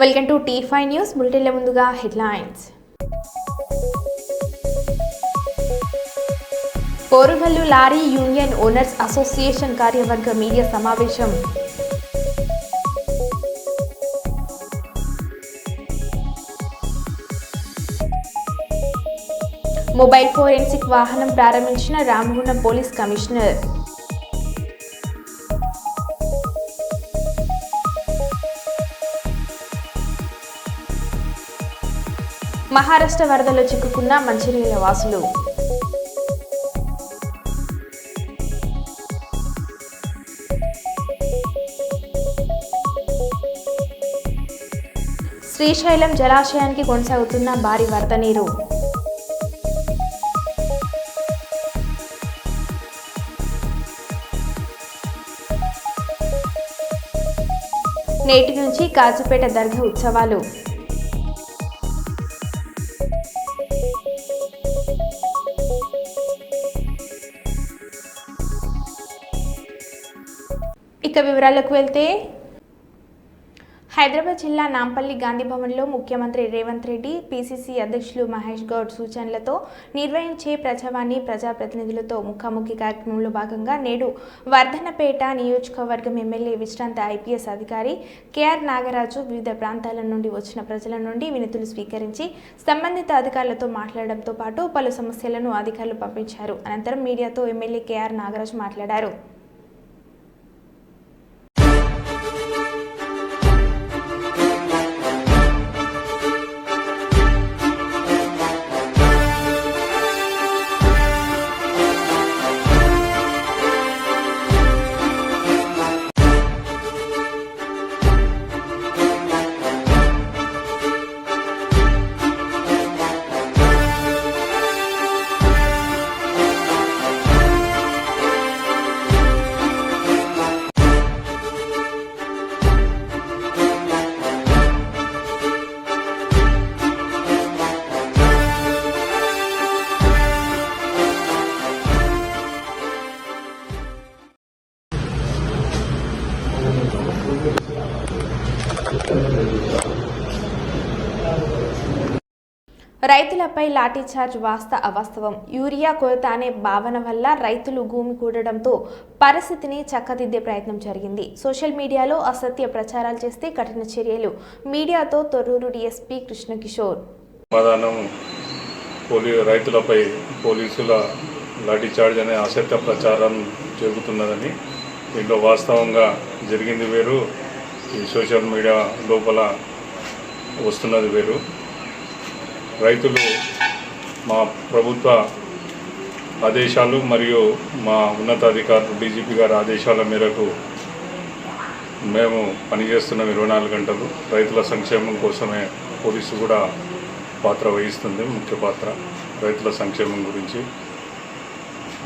Welcome to T5 news బులెటిన్ల ముందుగా headlines. Korugallu lorry union owners association కార్యవర్గ మీడియా సమావేశం. మొబైల్ ఫోరెన్సిక్ వాహనం ప్రారంభించిన రామగుండం పోలీస్ కమిషనర్. మహారాష్ట్ర వరదలో చిక్కుకున్న మంచిర్యాల వాసులు. శ్రీశైలం జలాశయానికి కొనసాగుతున్న భారీ వరద నీరు. నేటి నుంచి కాజుపేట దర్గా ఉత్సవాలు. ఇక వివరాలకు వెళ్తే, హైదరాబాద్ జిల్లా నాంపల్లి గాంధీ భవన్లో ముఖ్యమంత్రి రేవంత్ రెడ్డి, పిసిసి అధ్యక్షులు మహేష్ గౌడ్ సూచనలతో నిర్వహించే ప్రజావాణి ప్రజాప్రతినిధులతో ముఖాముఖి కార్యక్రమంలో భాగంగా నేడు వర్ధన్నపేట నియోజకవర్గం ఎమ్మెల్యే విశ్రాంత ఐపీఎస్ అధికారి కేఆర్ నాగరాజు వివిధ ప్రాంతాల నుండి వచ్చిన ప్రజల నుండి వినతులు స్వీకరించి సంబంధిత అధికారులతో మాట్లాడడంతో పాటు పలు సమస్యలను అధికారులు పంపించారు. అనంతరం మీడియాతో ఎమ్మెల్యే కేఆర్ నాగరాజు మాట్లాడారు. రైతులపై లాఠీచార్జ్ అవాస్తవం. యూరియా కొరత అనే భావన వల్ల రైతులు భూమి కూడడంతో పరిస్థితిని చక్కదిద్దే ప్రయత్నం జరిగింది. సోషల్ మీడియాలో అసత్య ప్రచారాలు చేస్తే కఠిన చర్యలు. మీడియాతో తొర్రూరు డీఎస్పీ కృష్ణకిషోర్. రైతులపై పోలీసుల లాఠీచార్జ్ అనే అసత్య ప్రచారం జరుగుతున్నదని, దీంట్లో వాస్తవంగా జరిగింది వేరు, ఈ సోషల్ మీడియా లోపల వస్తున్నది వేరు. రైతులు మా ప్రభుత్వ ఆదేశాలు మరియు మా ఉన్నతాధికారులు డీజీపీ గారి ఆదేశాల మేరకు మేము పనిచేస్తున్నాం 24 గంటలు. రైతుల సంక్షేమం కోసమే పోలీసు కూడా పాత్ర వహిస్తుంది, ముఖ్య పాత్ర రైతుల సంక్షేమం గురించి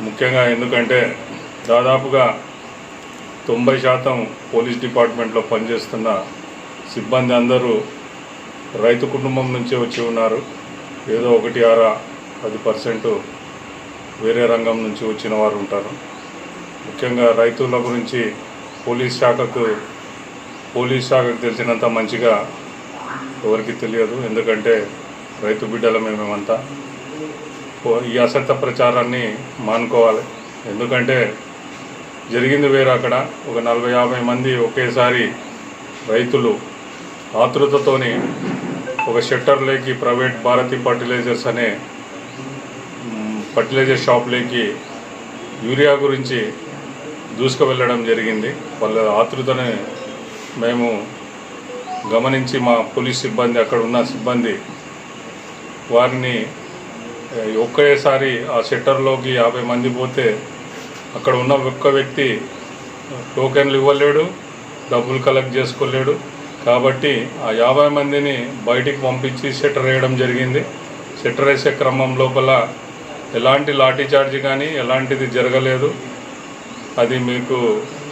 ముఖ్యంగా. ఎందుకంటే దాదాపుగా 90% పోలీస్ డిపార్ట్మెంట్లో పనిచేస్తున్న సిబ్బంది అందరూ రైతు కుటుంబం నుంచే వచ్చి ఉన్నారు. ఏదో 1-10% వేరే రంగం నుంచి వచ్చిన వారు ఉంటారు. ముఖ్యంగా రైతుల గురించి పోలీస్ శాఖకు తెలిసినంత మంచిగా ఎవరికి తెలియదు. ఎందుకంటే రైతు బిడ్డలమే మేమంతా. ఈ అసత్య ప్రచారాన్ని మానుకోవాలి. ఎందుకంటే జరిగింది వేరు. అక్కడ ఒక 40-50 మంది ఒకేసారి రైతులు ఆతృతతోని ఒక షట్టర్లోకి ప్రైవేట్ భారతి ఫర్టిలైజర్స్ అనే ఫర్టిలైజర్ షాప్లోకి యూరియా గురించి దూసుకువెళ్ళడం జరిగింది. వాళ్ళ ఆతృతని మేము గమనించి మా పోలీస్ సిబ్బంది, అక్కడ ఉన్న సిబ్బంది వారిని ఒకేసారి ఆ షట్టర్లోకి 50 మంది పోతే అక్కడ ఉన్న ఒక్క వ్యక్తి టోకెన్లు ఇవ్వలేడు, డబ్బులు కలెక్ట్ చేసుకోలేడు. కాబట్టి ఆ 50 మందిని బయటికి పంపించి షట్టర్ వేయడం జరిగింది. షట్టర్ వేసే క్రమం లోపల ఎలాంటి లాఠీచార్జ్ కానీ ఎలాంటిది జరగలేదు. అది మీకు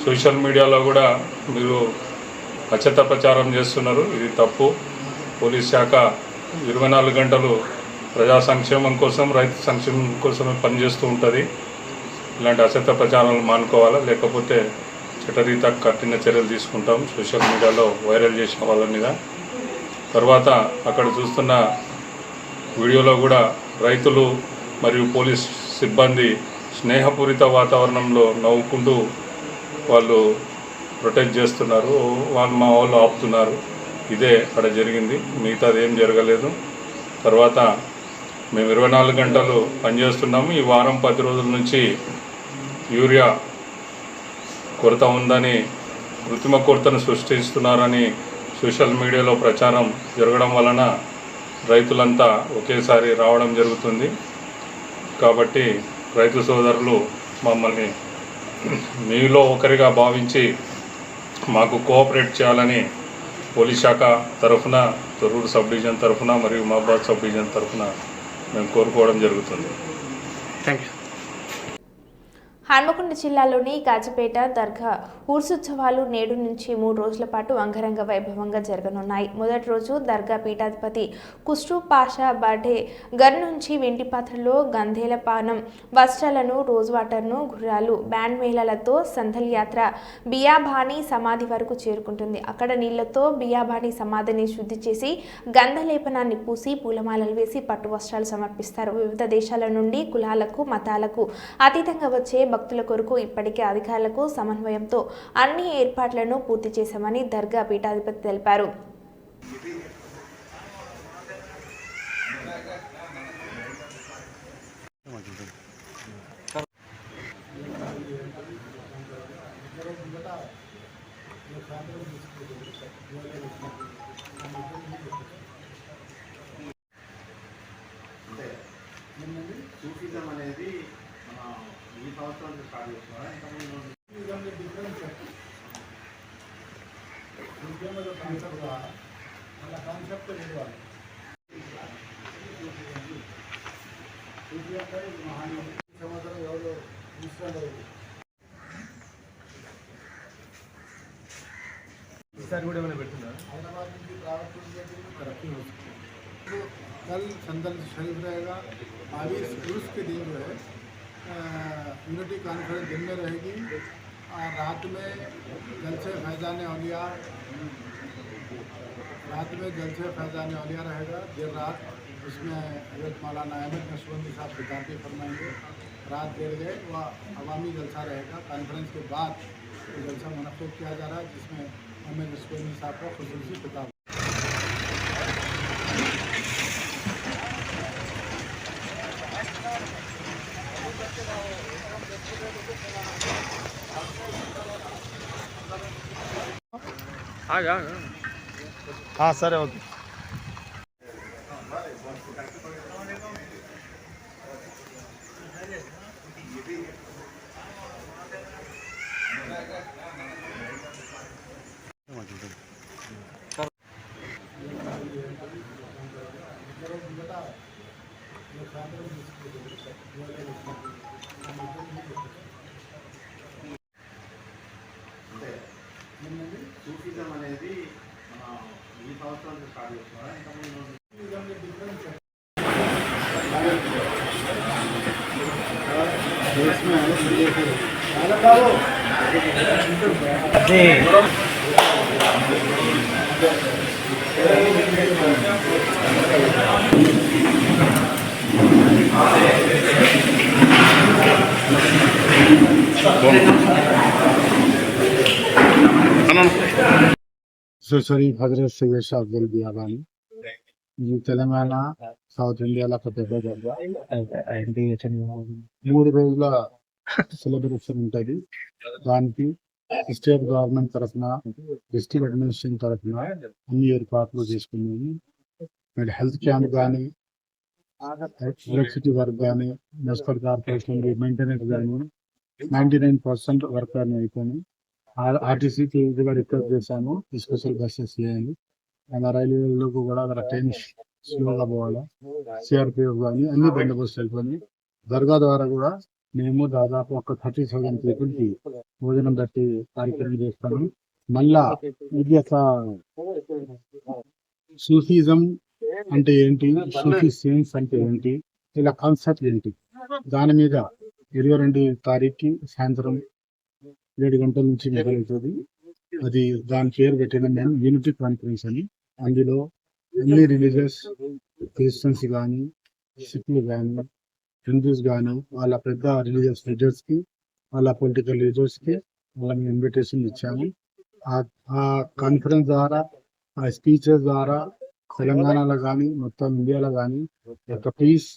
సోషల్ మీడియాలో కూడా మీరు అసత్య ప్రచారం చేస్తున్నారు. ఇది తప్పు. పోలీస్ శాఖ 24 గంటలు ప్రజా సంక్షేమం కోసం, రైతు సంక్షేమం కోసమే పనిచేస్తూ ఉంటుంది. ఇలాంటి అసత్య ప్రచారాలను మానుకోవాలా, లేకపోతే చట్టరీత్యా కఠిన చర్యలు తీసుకుంటాం. సోషల్ మీడియాలో వైరల్ చేసిన వాళ్ళ మీద తర్వాత అక్కడ చూస్తున్న వీడియోలో కూడా రైతులు మరియు పోలీస్ సిబ్బంది స్నేహపూరిత వాతావరణంలో నవ్వుకుంటూ వాళ్ళు ప్రొటెక్ట్ చేస్తున్నారు. మా వాళ్ళు ఆపుతున్నారు. ఇదే అక్కడ జరిగింది, మిగతాది ఏం జరగలేదు. తర్వాత మేము 24 గంటలు పనిచేస్తున్నాము. ఈ వారం 10 రోజుల నుంచి యూరియా కొరత ఉందని, కృత్రిమ కొరతను సృష్టిస్తున్నారని సోషల్ మీడియాలో ప్రచారం జరగడం వలన రైతులంతా ఒకేసారి రావడం జరుగుతుంది. కాబట్టి రైతు సోదరులు మమ్మల్ని మీలో ఒకరిగా భావించి మాకు కోఆపరేట్ చేయాలని పోలీస్ శాఖ తరఫున, తొర్రూరు సబ్ డివిజన్ తరఫున మరియు మహబాద్ సబ్ డివిజన్ తరఫున మేము కోరుకోవడం జరుగుతుంది. Thank you. హన్మకొండ జిల్లాలోని కాచిపేట దర్గా ఉర్సుత్సవాలు నేడు నుంచి 3 రోజుల పాటు అంగరంగ వైభవంగా జరగనున్నాయి. మొదటి రోజు దర్గా పీఠాధిపతి కుష్టు పాషా బర్డే గర్ నుంచి వెండి పాత్రలో గంధేల పానం, వస్త్రాలను, రోజ్ వాటర్ను, గుర్రాలు, బ్యాండ్ మేళాలతో సందల్ యాత్ర బియాబాని సమాధి వరకు చేరుకుంటుంది. అక్కడ నీళ్లతో బియాబాని సమాధిని శుద్ధి చేసి గంధలేపనాన్ని పూసి పూలమాలలు వేసి పట్టు వస్త్రాలు సమర్పిస్తారు. వివిధ దేశాల నుండి కులాలకు, మతాలకు అతీతంగా వచ్చే భక్తుల కొరకు ఇప్పటికే అధికారులకు సమన్వయంతో అన్ని ఏర్పాట్లను పూర్తి చేశామని దర్గా పీఠాధిపతి తెలిపారు. సూఫిజం అనేది ఈ సంవత్సరానికి స్టార్ట్ చేస్తున్నారా? ఎవరు ఈసారి కూడా ఏమైనా పెడుతున్నారు? హైదరాబాద్ నుంచి तरक्की हो सकती है। तो कल संदल शरीफ रहेगा। 22 रूस के दिन जो है यूनिटी कॉन्फ्रेंस दिन में रहेगी और रात में जलसे फैज़ान औलिया रहेगा। देर रात उसमें हज़रत मौलाना अहमद नशबंदी साहब खिताबी फरमाएंगे। रात 1:30 बजे वह अवामी जलसा रहेगा। कॉन्फ्रेंस के बाद जलसा मुनक़्क़िद किया जा रहा है जिसमें अहमद नशबंदी साहब का खुसूसी खिताब। हाँ सर ओके। సూఫిజం అనేది ఈ సంవత్సరానికి స్టార్ట్ చేస్తున్నారా? शरीफ हजरत सैयद शाह अब्दुल बियाबानी తెలంగాణ సౌత్ ఇండియాలో ఒక పెద్ద దర్గా 3 రోజుల సెలబ్రేషన్ ఉంటుంది. దానికి స్టేట్ గవర్నమెంట్ తరఫున, డిస్ట్రిక్ట్ అడ్మినిస్ట్రేషన్ తరఫున అన్ని ఏర్పాట్లు చేసుకున్నాము. మరి హెల్త్ క్యాంప్ కానీ, ఎలక్ట్రిసిటీ వర్క్ కానీ, మున్సిపల్ కార్పొరేషన్ మెయింటెనెన్స్ కానీ 99% వర్క్ అని అయిపోయింది. ఆర్టీసీకి కూడా రిక్వెస్ట్ చేశాను స్పెషల్ బస్సెస్ చేయాలి. అలా రైల్వేలో కూడా అక్కడ ట్రైన్ స్లోగా పోవాలి. సిఆర్పిఎఫ్ కానీ అన్ని బందోబస్తు అయిపోయింది. దర్గా ద్వారా కూడా మేము దాదాపు ఒక 30,000 పీపుల్కి భోజనం పెట్టి కార్యక్రమం చేస్తాము. మళ్ళా ఇది ఒక సూఫిజం అంటే ఏంటి, సూఫీ సైన్స్ అంటే ఏంటి, ఇలా కాన్సెప్ట్ ఏంటి, దాని మీద 22 తారీఖుకి సాయంత్రం 7 గంటల నుంచి మొదలవుతుంది. అది దాని పేరు పెట్టిన మేము యూనిటీ కాన్ఫరెన్స్ అని. అందులో అన్ని రిలీజియస్ క్రిస్టియన్స్ కానీ, సిఖ్లు కానీ, హిందూస్ కానీ వాళ్ళ పెద్ద రిలీజియస్ లీడర్స్కి, వాళ్ళ పొలిటికల్ లీడర్స్కి వాళ్ళని ఇన్విటేషన్ ఇచ్చాము. ఆ కాన్ఫరెన్స్ ద్వారా, ఆ స్పీచెస్ ద్వారా తెలంగాణలో కానీ మొత్తం ఇండియాలో కానీ ఒక పీస్,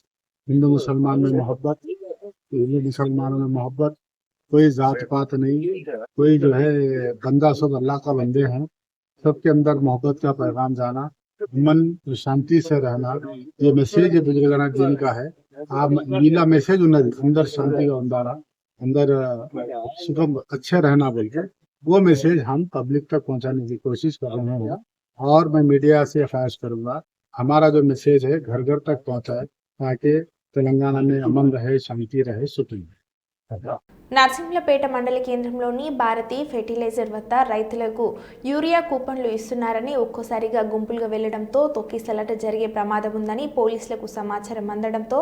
हिंदू मुसलमान में मोहब्बत, हिंदू मुसलमानों में मोहब्बत, कोई जात पात नहीं, कोई जो है बंदा सब अल्लाह का बंदे हैं, सबके अंदर मोहब्बत का पैगाम जाना, मन शांति से रहना, ये मैसेज बुजुर्गनाथ जी का है. आप नीला मैसेज अंदर शांति का अंदारा, अंदर सुगम अच्छे रहना बोल के वो मैसेज हम पब्लिक तक पहुंचाने की कोशिश कर रहे हैं. और मैं मीडिया से ख्वाहिश करूंगा हमारा जो मैसेज है घर घर तक पहुंचाए, ताकि తెలంగాణ में अमन रहे, शांति रहे, सुख रहे. నర్సింహులపేట మండల కేంద్రంలోని భారతి ఫెర్టిలైజర్ వద్ద రైతులకు యూరియా కూపన్లు ఇస్తున్నారని ఒక్కోసారిగా గుంపులుగా వెళ్లడంతో తొక్కిసలాట జరిగే ప్రమాదం ఉందని పోలీసులకు సమాచారం అందడంతో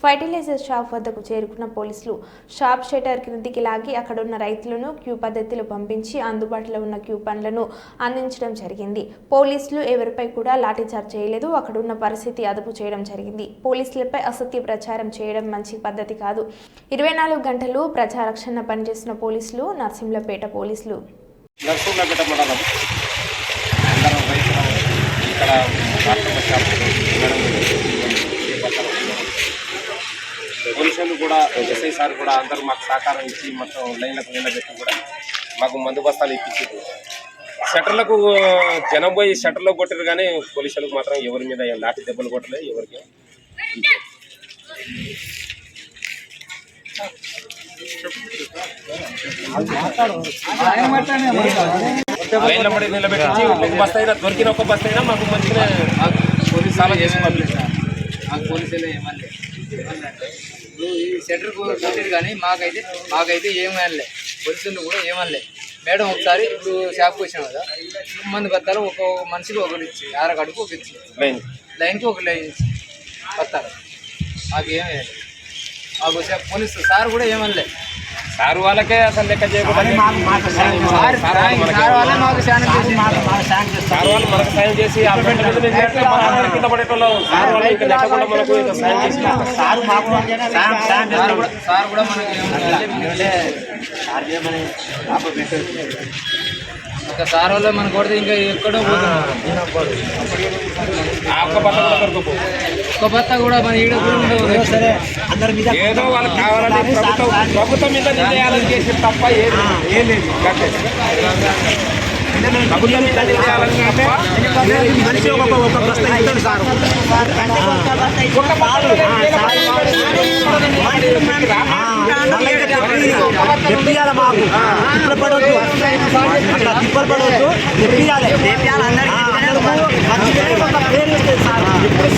ఫెర్టిలైజర్ షాప్ వద్దకు చేరుకున్న పోలీసులు షాప్ షటర్ క్రిందికి లాగి అక్కడున్న రైతులను క్యూ పద్ధతిలో పంపించి అందుబాటులో ఉన్న కూపన్లను అందించడం జరిగింది. పోలీసులు ఎవరిపై కూడా లాఠీచార్జ్ చేయలేదు. అక్కడున్న పరిస్థితి అదుపు చేయడం జరిగింది. పోలీసులపై అసత్య ప్రచారం చేయడం మంచి పద్ధతి కాదు. 24 గంటలు ప్రచార రక్షణ పనిచేసిన పోలీసులు నర్సింహులపేట పోలీసులు. నర్సింహులపేట మండలం అందరం రైతులు ఇక్కడ పోలీసులు కూడా ఎస్ఐ సార్ కూడా అందరూ మాకు సహకారం ఇచ్చి మొత్తం లైన్లకు నిలబెట్టి కూడా మాకు మందు బస్తాలు ఇప్పించారు. షట్టర్లకు జనం పోయి షట్టర్లో కొట్టారు కానీ పోలీసులకు మాత్రం ఎవరి మీద లాఠీ దెబ్బలు కొట్టలేదు. ఎవరికి లైన్ల పడి నిలబెట్టి ఒక బస్తా అయినా దొరికిన ఒక బస్తా అయినా మాకు మంచిగా చాలా చేసుకోవాలి. పోలీసులు ఏమన్నా ఈ సెంటర్ కొట్టారు కానీ మాకైతే ఏమనలే. పోలీసులు కూడా ఏమనలే. మేడం ఒకసారి ఇప్పుడు షాప్కి వచ్చినాం కదా, మంది బత్తాలు ఒక మనిషికి ఒకటి ఇచ్చి అరగడుపు ఒక ఇచ్చి లైన్కి ఒక లైన్ ఇచ్చి బత్తాలు మాకేం మాకు పోలీసు సార్ కూడా ఏమనలే. సార్ వాళ్ళకే అసలు లెక్క చేయకుండా సార్ వాళ్ళు మనకు సాయం చేసి కింద పడేటోళ్ళు సార్ వాళ్ళు ఇంకా లెక్క కూడా మనకు సాయం చేసి సార్ కూడా మనకి సార్ వల్ల మన కొడితే ఇంకా ఎక్కడో ఒక్క బత్త కూడా మన ఈడ ఏదో వాళ్ళకి కావాలని ప్రభుత్వం మీద నిర్ణయాలను చేసి తప్ప ఏం లేదు. ప్రభుత్వం మీద నిర్ణయాలని మనిషి ఒక బస్తా ఇస్తాడు సార్.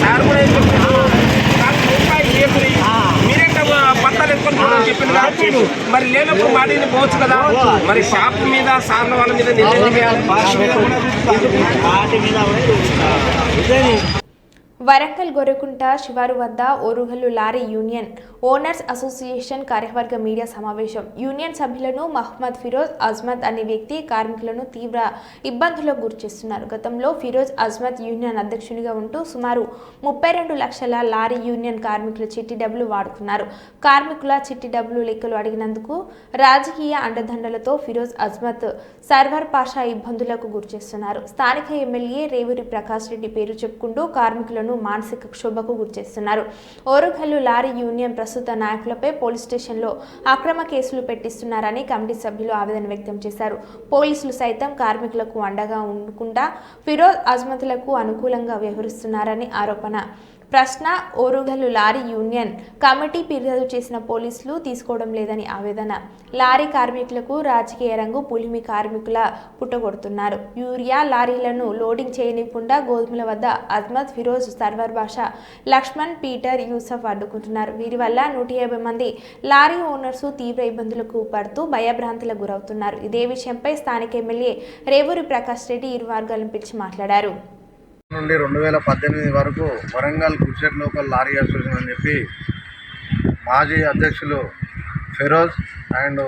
సార్ కూడా ఏం చెప్తారు, మీరే పత్తాలు ఎత్తుకొని చెప్పింది కాబట్టి మరి లేనప్పుడు మాటిని పోవచ్చు కదా. మరి షాప్ మీద సార్ల వాళ్ళ మీద వరంగల్ గొర్రెకుంట శివారు వద్ద Orugallu lorry union owners association కార్యవర్గ మీడియా సమావేశం. యూనియన్ సభ్యులను మహమ్మద్ ఫిరోజ్ అజ్మత్ అనే వ్యక్తి కార్మికులను తీవ్ర ఇబ్బందులకు గురిచేస్తున్నారు. గతంలో ఫిరోజ్ అజ్మత్ యూనియన్ అధ్యక్షునిగా ఉంటూ సుమారు 32 లక్షల లారీ యూనియన్ కార్మికుల చిట్టి డబ్బులు వాడుకున్నారు. కార్మికుల చిట్టి డబ్బులు లెక్కలు అడిగినందుకు రాజకీయ అండదండలతో ఫిరోజ్ అజ్మత్ సర్వర్ పాషా ఇబ్బందులకు గురిచేస్తున్నారు. స్థానిక ఎమ్మెల్యే రేవూరి ప్రకాష్ రెడ్డి పేరు చెప్పుకుంటూ కార్మికులను మానసిక క్షోభకు గురిచేస్తున్నారు. ఓరుగల్లు లారీ యూనియన్ ప్రస్తుత నాయకులపై పోలీస్ స్టేషన్లో అక్రమ కేసులు పెట్టిస్తున్నారని కమిటీ సభ్యులు ఆవేదన వ్యక్తం చేశారు. పోలీసులు సైతం కార్మికులకు అండగా ఉండకుండా ఫిరోజ్ అజ్మత్లకు అనుకూలంగా వ్యవహరిస్తున్నారని ఆరోపణ. ప్రశ్న: ఓరుగల్లు లారీ యూనియన్ కమిటీ ఫిర్యాదు చేసిన పోలీసులు తీసుకోవడం లేదని ఆవేదన. లారీ కార్మికులకు రాజకీయ రంగు పులిమి కార్మికుల పుట్టగొడుతున్నారు. యూరియా లారీలను లోడింగ్ చేయనివ్వకుండా గోధుమల వద్ద అజ్మత్, ఫిరోజ్, సర్వర్ బాషా, లక్ష్మణ్, పీటర్, యూసఫ్ అడ్డుకుంటున్నారు. వీరి వల్ల 150 మంది లారీ ఓనర్స్ తీవ్ర ఇబ్బందులకు పడుతూ భయభ్రాంతులకు గురవుతున్నారు. ఇదే విషయంపై స్థానిక ఎమ్మెల్యే రేవూరి ప్రకాష్ రెడ్డి ఇరు వర్గాలను పిలిచి మాట్లాడారు. నుండి 2018 వరకు వరంగల్ గుడ్షెట్ లోకల్ లారీ అసోసియేషన్ అని చెప్పి మాజీ అధ్యక్షులు ఫిరోజ్ అండ్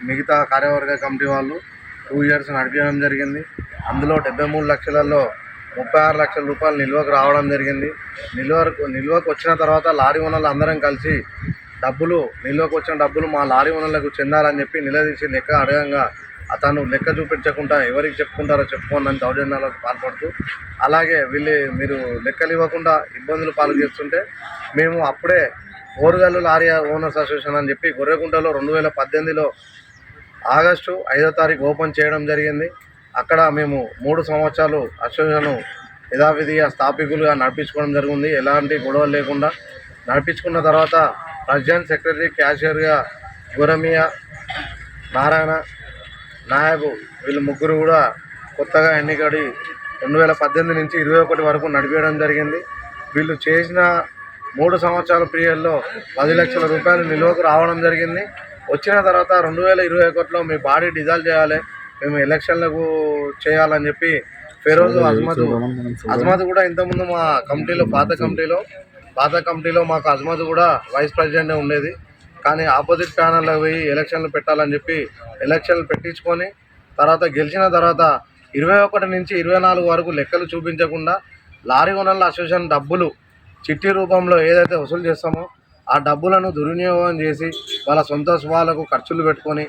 మిగతా కార్యవర్గ కమిటీ వాళ్ళు 2 years నడిపించడం జరిగింది. అందులో 73 లక్షలలో 36 లక్షల రూపాయలు నిల్వకు రావడం జరిగింది. నిల్వకు వచ్చిన తర్వాత లారీ ఓనర్లు అందరం కలిసి నిల్వకు వచ్చిన డబ్బులు మా లారీ ఓనర్లకు చెందాలని చెప్పి నిలదీసి లెక్క అడగంగా అతను లెక్క చూపించకుండా ఎవరికి చెప్పుకుంటారో చెప్పుకోండి అని దౌర్జన్యాలకు పాల్పడుతూ, అలాగే మీరు లెక్కలు ఇవ్వకుండా ఇబ్బందులు పాలు చేస్తుంటే మేము అప్పుడే ఓరుగల్లు లారీ ఓనర్స్ అసోసియేషన్ అని చెప్పి గొర్రెకుంటలో 2018లో ఆగస్టు 5వ తారీఖు ఓపెన్ చేయడం జరిగింది. అక్కడ మేము 3 సంవత్సరాలు అసోసియేషన్ యథావిధిగా స్థాపికులుగా నడిపించుకోవడం జరిగింది. ఎలాంటి గొడవలు లేకుండా నడిపించుకున్న తర్వాత ప్రెసిడెంట్, సెక్రటరీ, క్యాషియర్గా గురమియా, నారాయణ, నాయబు వీళ్ళు ముగ్గురు కూడా కొత్తగా ఎన్నికడి 2018 నుంచి 21 వరకు నడిపేయడం జరిగింది. వీళ్ళు చేసిన 3 సంవత్సరాల పీరియడ్లో 10 లక్షల రూపాయలు నిల్వకు రావడం జరిగింది. వచ్చిన తర్వాత 2021లో మీ బాడీ డిజాల్వ్ చేయాలి, మేము ఎలక్షన్లకు చేయాలని చెప్పి ఫెరోజ్ అజ్మద్ కూడా ఇంతకుముందు మా కమిటీలో పాత కమిటీలో మాకు అజ్మద్ కూడా వైస్ ప్రెసిడెంట్ ఉండేది. కానీ ఆపోజిట్ ప్యానల్లో పోయి ఎలక్షన్లు పెట్టాలని చెప్పి ఎలక్షన్లు పెట్టించుకొని తర్వాత గెలిచిన తర్వాత 21 నుంచి 24 వరకు లెక్కలు చూపించకుండా లారీ ఓనర్ల అసోసియేషన్ డబ్బులు చిట్టి రూపంలో ఏదైతే వసూలు చేస్తామో ఆ డబ్బులను దుర్వినియోగం చేసి వాళ్ళ సొంత స్వాలకు ఖర్చులు పెట్టుకొని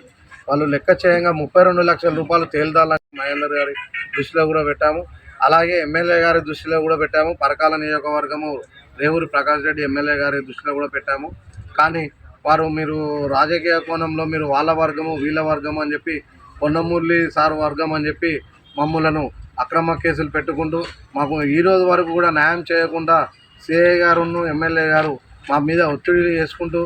వాళ్ళు లెక్క చేయంగా 32 లక్షల రూపాయలు తేల్దాలని మహేందర్ గారి దృష్టిలో కూడా పెట్టాము. అలాగే ఎమ్మెల్యే గారి దృష్టిలో కూడా పెట్టాము. పరకాల నియోజకవర్గము రేవూరి ప్రకాష్ రెడ్డి ఎమ్మెల్యే గారి దృష్టిలో కూడా పెట్టాము. కానీ మీరు రాజకీయ కోణంలో మీరు వాళ్ళ వర్గము వీళ్ళ వర్గము అని చెప్పి పొన్నమూర్లి సార్ వర్గం అని చెప్పి మమ్మలను అక్రమ కేసులు పెట్టుకుంటూ మాకు ఈ రోజు వరకు కూడా న్యాయం చేయకుండా సిఐ గారును ఎమ్మెల్యే గారు మా మీద ఒత్తిడి చేసుకుంటూ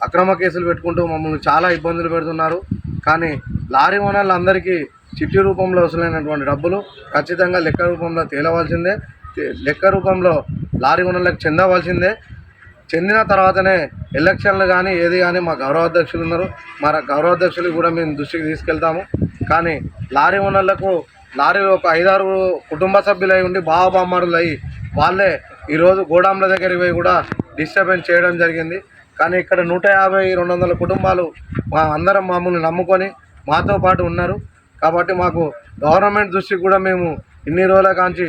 అక్రమ కేసులు పెట్టుకుంటూ మమ్మల్ని చాలా ఇబ్బందులు పెడుతున్నారు. కానీ లారీ ఓనర్లు అందరికీ చిట్టి రూపంలో వసూలైనటువంటి డబ్బులు ఖచ్చితంగా లెక్క రూపంలో తేలవలసిందే, లెక్క రూపంలో లారీ ఓనర్లకు చెందవలసిందే. చెందిన తర్వాతనే ఎలక్షన్లు కానీ ఏది కానీ మా గౌరవాధ్యక్షులు ఉన్నారు, మా గౌరవాధ్యక్షులు కూడా మేము దృష్టికి తీసుకెళ్తాము. కానీ లారీ ఓనర్లకు లారీలో ఒక 5-6 కుటుంబ సభ్యులు అయి ఉండి బావబామ్మరులు అయ్యి వాళ్ళే ఈరోజు గోడాంల దగ్గరికి పోయి కూడా డిస్టర్బెన్స్ చేయడం జరిగింది. కానీ ఇక్కడ 150-200 కుటుంబాలు అందరం మమ్మల్ని నమ్ముకొని మాతో పాటు ఉన్నారు. కాబట్టి మాకు గవర్నమెంట్ దృష్టికి కూడా మేము ఇన్ని రోజుల కాంచి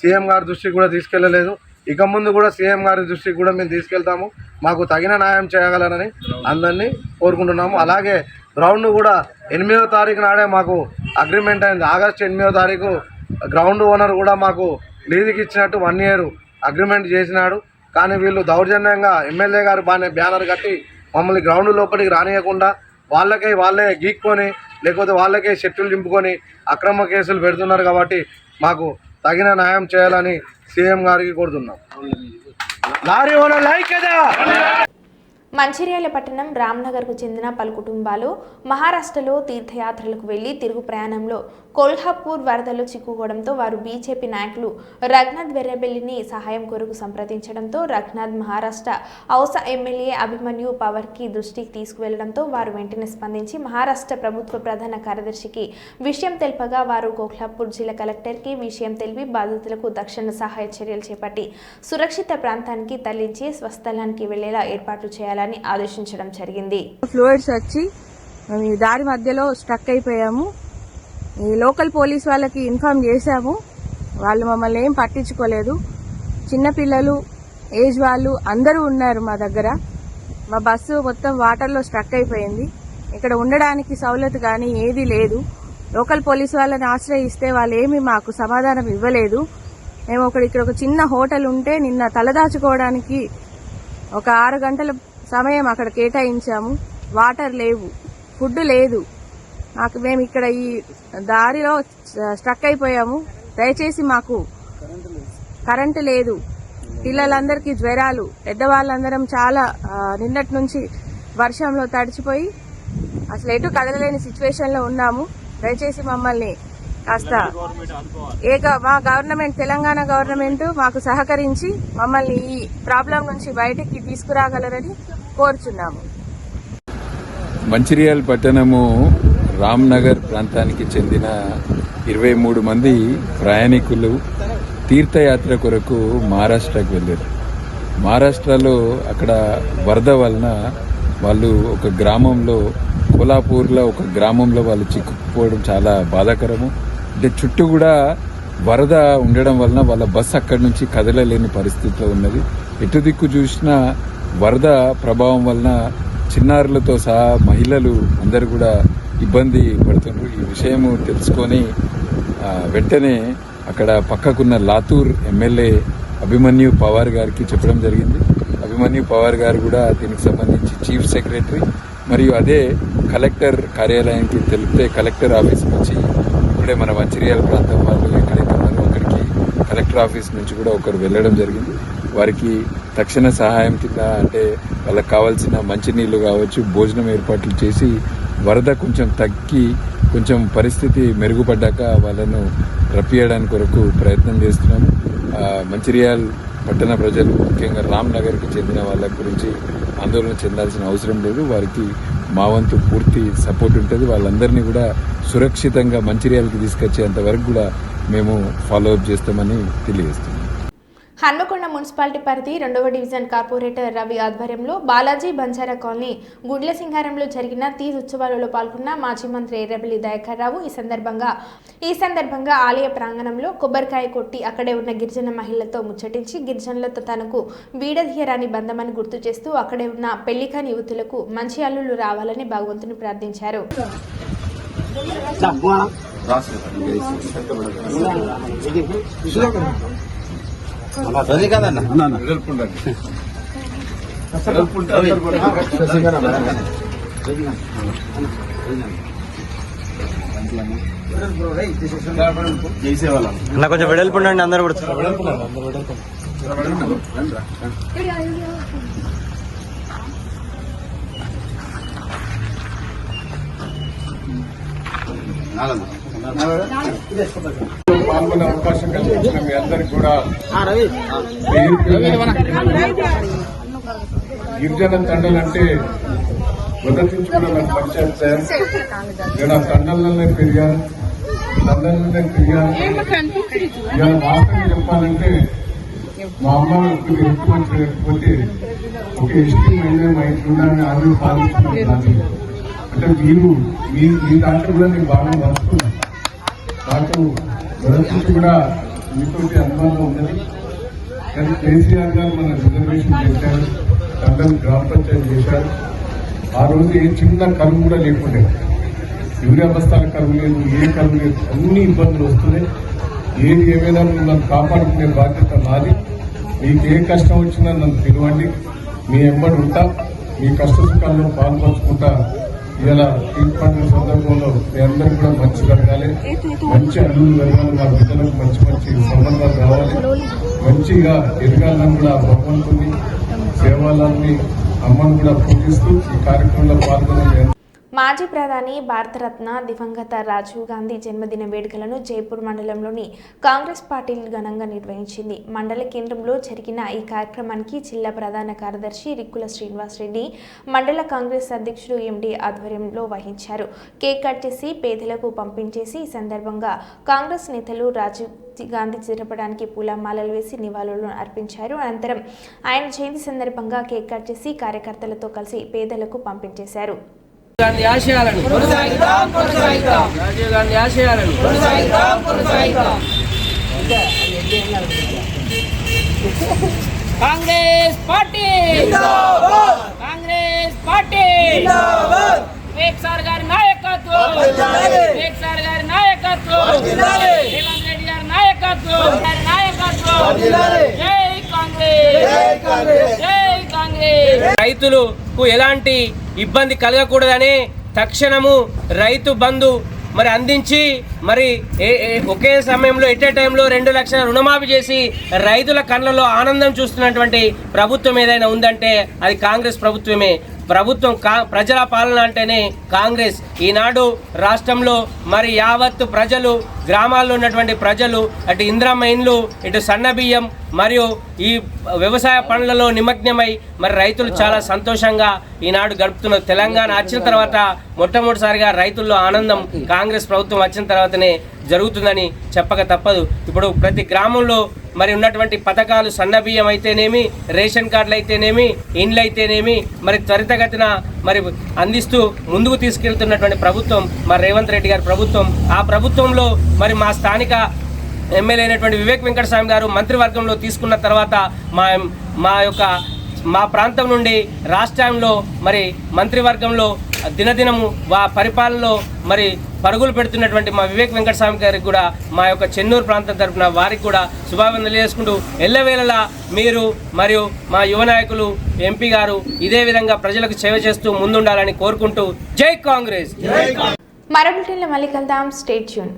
సీఎం గారి దృష్టికి కూడా తీసుకెళ్ళలేదు. ఇక ముందు కూడా సీఎం గారి దృష్టికి కూడా మేము తీసుకెళ్తాము. మాకు తగిన న్యాయం చేయగలరని అందరినీ కోరుకుంటున్నాము. అలాగే గ్రౌండ్ కూడా 8వ తారీఖు నాడే మాకు అగ్రిమెంట్ అయింది. ఆగస్టు 8వ తారీఖు గ్రౌండ్ ఓనర్ కూడా మాకు లీజుకి ఇచ్చినట్టు 1 year అగ్రిమెంట్ చేసినాడు. కానీ వీళ్ళు దౌర్జన్యంగా ఎమ్మెల్యే గారు బ్యానర్ కట్టి మమ్మల్ని గ్రౌండ్ లోపలికి రానియకుండా వాళ్ళే గీక్కొని లేకపోతే వాళ్ళకే షెట్టులు దింపుకొని అక్రమ కేసులు పెడుతున్నారు. కాబట్టి మాకు తగిన న్యాయం చేయాలని సీఎం గారికి కోరుతున్నాం. లారీ ఓనర్ల ఐక్యత. మంచిర్యాల పట్టణం రామ్నగర్కు చెందిన పలు కుటుంబాలు మహారాష్ట్రలో తీర్థయాత్రలకు వెళ్లి తిరుగు ప్రయాణంలో కొల్హాపూర్ వరదలో చిక్కుకోవడంతో వారు బీజేపీ నాయకులు రఘునాథ్ వెర్రబెల్లిని సహాయం కొరకు సంప్రదించడంతో రఘునాథ్ మహారాష్ట్ర ఔసా ఎమ్మెల్యే అభిమన్యు పవర్కి దృష్టికి తీసుకువెళ్లడంతో వారు వెంటనే స్పందించి మహారాష్ట్ర ప్రభుత్వ ప్రధాన కార్యదర్శికి విషయం తెలుపగా వారు కొల్హాపూర్ జిల్లా కలెక్టర్కి విషయం తెలిపి బాధితులకు తక్షణ సహాయ చర్యలు చేపట్టి సురక్షిత ప్రాంతానికి తరలించి స్వస్థలానికి వెళ్లేలా ఏర్పాట్లు చేయాలని ఆదేశించడం జరిగింది. ఫ్లూయిడ్స్ వచ్చి మేము దారి మధ్యలో స్ట్రక్ అయిపోయాము. ఈ లోకల్ పోలీస్ వాళ్ళకి ఇన్ఫార్మ్ చేశాము, వాళ్ళు మమ్మల్ని ఏం పట్టించుకోలేదు. చిన్నపిల్లలు, ఏజ్ వాళ్ళు అందరూ ఉన్నారు మా దగ్గర. మా బస్సు మొత్తం వాటర్లో స్ట్రక్ అయిపోయింది. ఇక్కడ ఉండడానికి సౌలత్ కానీ ఏదీ లేదు. లోకల్ పోలీస్ వాళ్ళని ఆశ్రయిస్తే వాళ్ళు ఏమీ మాకు సమాధానం ఇవ్వలేదు. మేము ఇక్కడ ఒక చిన్న హోటల్ ఉంటే నిన్న తలదాచుకోవడానికి ఒక 6 గంటల సమయం అక్కడ కేటాయించాము. వాటర్ లేవు, ఫుడ్ లేదు. మేము ఇక్కడ ఈ దారిలో స్ట్రక్ అయిపోయాము. దయచేసి మాకు కరెంటు లేదు, పిల్లలందరికీ జ్వరాలు, పెద్దవాళ్ళందరం చాలా నిన్నటి నుంచి వర్షంలో తడిచిపోయి అసలు ఎటు కదలలేని సిచ్యువేషన్లో ఉన్నాము. దయచేసి మమ్మల్ని కాస్త మా గవర్నమెంట్, తెలంగాణ గవర్నమెంట్ మాకు సహకరించి మమ్మల్ని ఈ ప్రాబ్లం నుంచి బయటికి తీసుకురాగలరని కోరుచున్నాము. మంచిర్యాల పట్టణము రామ్నగర్ ప్రాంతానికి చెందిన 23 మంది ప్రయాణికులు తీర్థయాత్ర కొరకు మహారాష్ట్రకు వెళ్ళారు. మహారాష్ట్రలో అక్కడ వరద వలన వాళ్ళు ఒక గ్రామంలో, కోలాపూర్లో ఒక గ్రామంలో వాళ్ళు చిక్కుకుపోవడం చాలా బాధాకరము. అంటే చుట్టూ కూడా వరద ఉండడం వలన వాళ్ళ బస్సు అక్కడి నుంచి కదలలేని పరిస్థితిలో ఉన్నది. ఎటు దిక్కు చూసినా వరద ప్రభావం వలన చిన్నారులతో సహా మహిళలు అందరూ కూడా ఇబ్బంది పడుతున్నారు. ఈ విషయము తెలుసుకొని వెంటనే అక్కడ పక్కకున్న లాతూర్ ఎమ్మెల్యే అభిమన్యు పవార్ గారికి చెప్పడం జరిగింది. అభిమన్యు పవార్ గారు కూడా దీనికి సంబంధించి చీఫ్ సెక్రటరీ మరియు అదే కలెక్టర్ కార్యాలయానికి తెలిపితే కలెక్టర్ ఆఫీస్ నుంచి ఇప్పుడే మన మంచిర్యాల ప్రాంతం వాళ్ళు ఎక్కడైతే ఉన్నారో అక్కడికి కలెక్టర్ ఆఫీస్ నుంచి కూడా ఒకరు వెళ్ళడం జరిగింది. వారికి తక్షణ సహాయం కింద అంటే వాళ్ళకి కావాల్సిన మంచినీళ్లు కావచ్చు, భోజనం ఏర్పాట్లు చేసి వరద కొంచెం తగ్గి కొంచెం పరిస్థితి మెరుగుపడ్డాక వాళ్ళను రప్పియడానికి కొరకు ప్రయత్నం చేస్తున్నాము. మంచిర్యాల పట్టణ ప్రజలు ముఖ్యంగా రామ్ నగర్కి చెందిన వాళ్ళ గురించి ఆందోళన చెందాల్సిన అవసరం లేదు. వారికి మా వంతు పూర్తి సపోర్ట్ ఉంటుంది. వాళ్ళందరినీ కూడా సురక్షితంగా మంచిర్యాలకి తీసుకొచ్చేంత వరకు కూడా మేము ఫాలో అప్ చేస్తామని తెలియజేస్తున్నాం. హన్మకొండ మున్సిపాలిటీ పరిధి 2వ డివిజన్ కార్పొరేటర్ రవి ఆధ్వర్యంలో బాలాజీ బంజారా కాలనీ గుండ్ల సింగారంలో జరిగిన తీజ్ ఉత్సవాలలో పాల్గొన్న మాజీ మంత్రి ఎర్రబెల్లి దయాకర్ రావు ఈ సందర్భంగా ఆలయ ప్రాంగణంలో కొబ్బరికాయ కొట్టి అక్కడే ఉన్న గిరిజన మహిళలతో ముచ్చటించి గిరిజనులతో తనకు వీడదీయరాని బంధమని గుర్తు చేస్తూ అక్కడే ఉన్న పెళ్లికాని యువతులకు మంచి అల్లులు రావాలని భగవంతుని ప్రార్థించారు. కొంచెం వెడల్పు ఉండండి, అందరు కూడా పాల్గొనే అవకాశం కల్పించిన మీ అందరికి కూడా గిరిజన తండలంటే మొదటి నుంచి కూడా నాకు పరిచయం సార్. నేను ఆ తండలనే పెరిగాను, తండలనే తిరిగాను. ఇలా వాస్తవంగా చెప్పాలంటే మా అమ్మ ఎక్కువ మంచి లేకపోతే ఒక హిస్టరీ అయినా మా ఇంట్లో ఉండాలని ఆమె పాలించుకున్నాను. అంటే మీరు మీ దాంట్లో కూడా నేను బాగా నడుస్తున్నాను. నాకు మొదటి నుంచి కూడా మీతో అనుబంధం ఉన్నది. కానీ కేసీఆర్ గారు మన రిజర్వేషన్ చేశారు, తండ్రి గ్రామ పంచాయతీ చేశారు. ఆ రోజు ఏ చిన్న కరువు కూడా లేకుండే, యూరియా బస్తాల కరువు లేదు, ఏ కరువు లేదు, అన్ని ఇబ్బందులు వస్తున్నాయి. ఏది ఏమైనా నన్ను కాపాడుకునే బాధ్యత నాది. మీకు ఏ కష్టం వచ్చినా నన్ను పిలవండి, మీ ఎంబడి ఉంటా, మీ కష్ట సుఖాల్లో పాల్పంచుకుంటా. ఇలా ఈ పండుగ సందర్భంలో మీ అందరూ కూడా మంచి జరగాలి, మంచి అల్లులు జరగాలి, మా బిడ్డలకు మంచి మంచి సంబంధాలు రావాలి, మంచిగా ఎదగాలని కూడా భగవంతుని సేవలని అమ్మను కూడా పూజిస్తూ ఈ కార్యక్రమంలో పాల్గొనే మాజీ ప్రధాని భారతరత్న దివంగత రాజీవ్ గాంధీ జన్మదిన వేడుకలను జైపూర్ మండలంలోని కాంగ్రెస్ పార్టీ ఘనంగా నిర్వహించింది. మండల కేంద్రంలో జరిగిన ఈ కార్యక్రమానికి జిల్లా ప్రధాన కార్యదర్శి రిక్కుల శ్రీనివాస్ రెడ్డి, మండల కాంగ్రెస్ అధ్యక్షుడు ఎండి ఆధ్వర్యంలో వహించారు. కేక్ కట్ చేసి పేదలకు పంపించేసి ఈ సందర్భంగా కాంగ్రెస్ నేతలు రాజీవ్ గాంధీ చిత్రపటానికి పూలమాలలు వేసి నివాళులను అర్పించారు. అనంతరం ఆయన జయంతి సందర్భంగా కేక్ కట్ చేసి కార్యకర్తలతో కలిసి పేదలకు పంపించేశారు. గాంధీ ఆశయాలను కొనసాగిద్దాం, కొనసాగిద్దాం. రాజీవ్ గాంధీ ఆశయాలను కొనసాగిద్దాం, కొనసాగిద్దాం. కాంగ్రెస్ పార్టీ జిందాబాద్, కాంగ్రెస్ పార్టీ జిందాబాద్. వివేక్ సార్ గారి నాయకత్వం జిందాబాద్, వివేక్ సార్ గారి నాయకత్వం జిందాబాద్, రేవంత్ రెడ్డి గారి నాయకత్వం జిందాబాద్. జై కాంగ్రెస్, జై కాంగ్రెస్, జై కాంగ్రెస్. రైతులకు ఎలాంటి ఇబ్బంది కలగకూడదని తక్షణము రైతు బంధు మరి అందించి మరి ఒకే సమయంలో ఎట్ ఏ టైంలో 2 లక్షల రుణమాఫీ చేసి రైతుల కళ్ళలో ఆనందం చూస్తున్నటువంటి ప్రభుత్వం ఏదైనా ఉందంటే అది కాంగ్రెస్ ప్రభుత్వమే. ప్రభుత్వం ప్రజల పాలన అంటేనే కాంగ్రెస్. ఈనాడు రాష్ట్రంలో మరి యావత్తు ప్రజలు, గ్రామాల్లో ఉన్నటువంటి ప్రజలు అటు ఇంద్రమ్మ ఇండ్లు, ఇటు సన్న బియ్యం మరియు ఈ వ్యవసాయ పనులలో నిమగ్నమై మరి రైతులు చాలా సంతోషంగా ఈనాడు గడుపుతున్నారు. తెలంగాణ వచ్చిన తర్వాత మొట్టమొదటిసారిగా రైతుల్లో ఆనందం కాంగ్రెస్ ప్రభుత్వం వచ్చిన తర్వాతనే జరుగుతుందని చెప్పక తప్పదు. ఇప్పుడు ప్రతి గ్రామంలో మరి ఉన్నటువంటి పథకాలు సన్నబియ్యం అయితేనేమి, రేషన్ కార్డులు అయితేనేమి, ఇండ్లు అయితేనేమి మరి త్వరితగతిన మరి అందిస్తూ ముందుకు తీసుకెళ్తున్నటువంటి ప్రభుత్వం మరి రేవంత్ రెడ్డి గారి ప్రభుత్వం. ఆ ప్రభుత్వంలో మరి మా స్థానిక ఎమ్మెల్యే అయినటువంటి వివేక్ వెంకటస్వామి గారు మంత్రివర్గంలో తీసుకున్న తర్వాత మా ప్రాంతం నుండి రాష్ట్రంలో మరి మంత్రివర్గంలో దినదినము పరిపాలనలో మరి పరుగులు పెడుతున్నటువంటి మా వివేక్ వెంకటస్వామి గారికి కూడా మా యొక్క చెన్నూరు ప్రాంతం తరఫున వారికి కూడా శుభాభినందనలు తెలియజేసుకుంటూ ఎల్లవేళలా మీరు మరియు మా యువ నాయకులు ఎంపీ గారు ఇదే విధంగా ప్రజలకు సేవ చేస్తూ ముందుండాలని కోరుకుంటూ జై కాంగ్రెస్. మరో బులెటిన్లో మళ్ళీ కలుద్దాం. Stay tune.